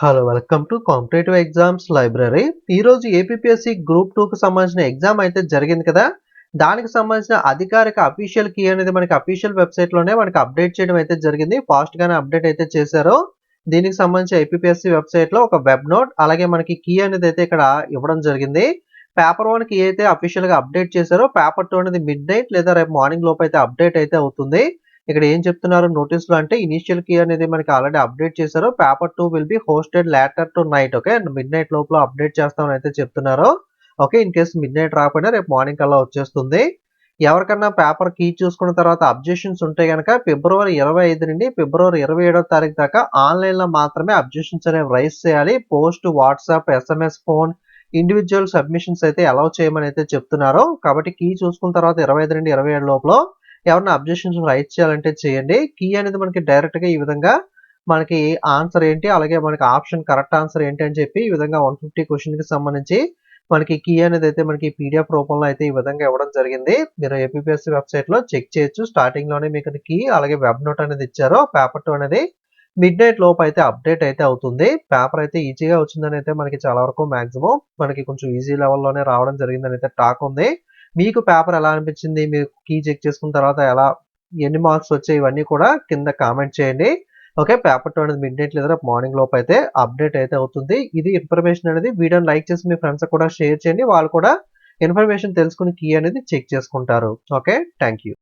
Hello welcome to competitive exams library. ఈరోజు APSC group 2కి సంబంధించిన ఎగ్జామ్ అయితే జరిగింది కదా. దానికి సంబంధించిన అధికారిక అఫీషియల్ కీ అనేది మనకి అఫీషియల్ వెబ్సైట్లోనే మనకి అప్డేట్ చేయడం అయితే జరిగింది. ఫాస్ట్గానే అప్డేట్ అయితే చేశారు. దీనికి సంబంధించి ఏపీఎస్సి వెబ్సైట్లో ఒక వెబ్ నోట్ అలాగే మనకి కీ అనేది అయితే ఇక్కడ ఇవ్వడం జరిగింది. పేపర్ 1 కీ అయితే అఫీషియల్గా అప్డేట్ చేశారో పేపర్ 2 అనేది మిడ్ నైట్ లేదా రేపు మార్నింగ్ లోపు అయితే అప్డేట్ అయితే అవుతుంది. ఇక్కడ ఏం చెప్తున్నారు నోటీస్‌లో అంటే ఇనీషియల్ కీ అనేది మనకి ఆల్రెడీ అప్డేట్ చేశారు. Paper 2 will be hosted later to night. Okay. Midnight లోపల అప్డేట్ చేస్తామని అయితే చెప్తున్నారు. ఓకే. ఇన్ కేస్ మిడ్‌నైట్ రాకపోయినా రేపు మార్నింగ్ కల్లా వచ్చేస్తుంది. ఎవరికన్నా పేపర్ కీ చూసుకున్న తర్వాత అబ్జెక్షన్స్ ఉంటే గనక ఫిబ్రవరి 25 నుండి ఫిబ్రవరి 27వ తారీఖు దాకా ఆన్‌లైన్‌లో మాత్రమే అబ్జెక్షన్స్ అనేవి రైజ్ చేయాలి. Post, WhatsApp, SMS, phone, individual submissions అయితే అలౌ చేయమని అయితే చెప్తున్నారు. కాబట్టి కీ చూసుకున్న తర్వాత 25 నుండి 27 లోపల ఎవరైనా అబ్జెక్షన్స్ రైజ్ చేయాలంటే చేయండి. కీ అనేది మనకి డైరెక్ట్‌గా ఈ విధంగా మనకి ఆన్సర్ ఏంటి, అలాగే మనకి ఆప్షన్ కరెక్ట్ ఆన్సర్ ఏంటి అని చెప్పి ఈ విధంగా 150 క్వెషన్‌కి సంబంధించి మనకి కీ అనేది అయితే మనకి పీడీఎఫ్ రూపంలో అయితే ఈ విధంగా ఇవ్వడం జరిగింది. మీరు ఏపీఎస్సి వెబ్సైట్‌లో చెక్ చేయొచ్చు. స్టార్టింగ్‌లోనే మీకు కీ అలాగే వెబ్ నోట్ అనేది ఇచ్చారు. పేపర్ 2 అనేది మిడ్‌నైట్ లోపు అయితే అప్డేట్ అయితే అవుతుంది. పేపర్ అయితే ఈజీగా వచ్చిందని అయితే మనకి చాలా వరకు మాక్సిమం మనకి కొంచెం ఈజీ లెవెల్‌లోనే రావడం జరిగిందని అయితే టాక్ ఉంది. మీకు పేపర్ ఎలా అనిపించింది? మీరు కీ చెక్ చేసుకున్న తర్వాత ఎన్ని మార్క్స్ వచ్చాయి? ఇవన్నీ కూడా కింద కామెంట్ చేయండి. ఓకే. పేపర్ 2 అనేది మిడ్‌నైట్ లేదా రేపు మార్నింగ్ లోపు అయితే అప్డేట్ అయితే అవుతుంది. ఇది ఇన్ఫర్మేషన్ అనేది వీడియోని లైక్ చేసి మీ ఫ్రెండ్స్‌కి కూడా షేర్ చేయండి. వాళ్ళు కూడా ఇన్ఫర్మేషన్ తెలుసుకొని కీ అనేది చెక్ చేసుకుంటారు. ఓకే. Thank you.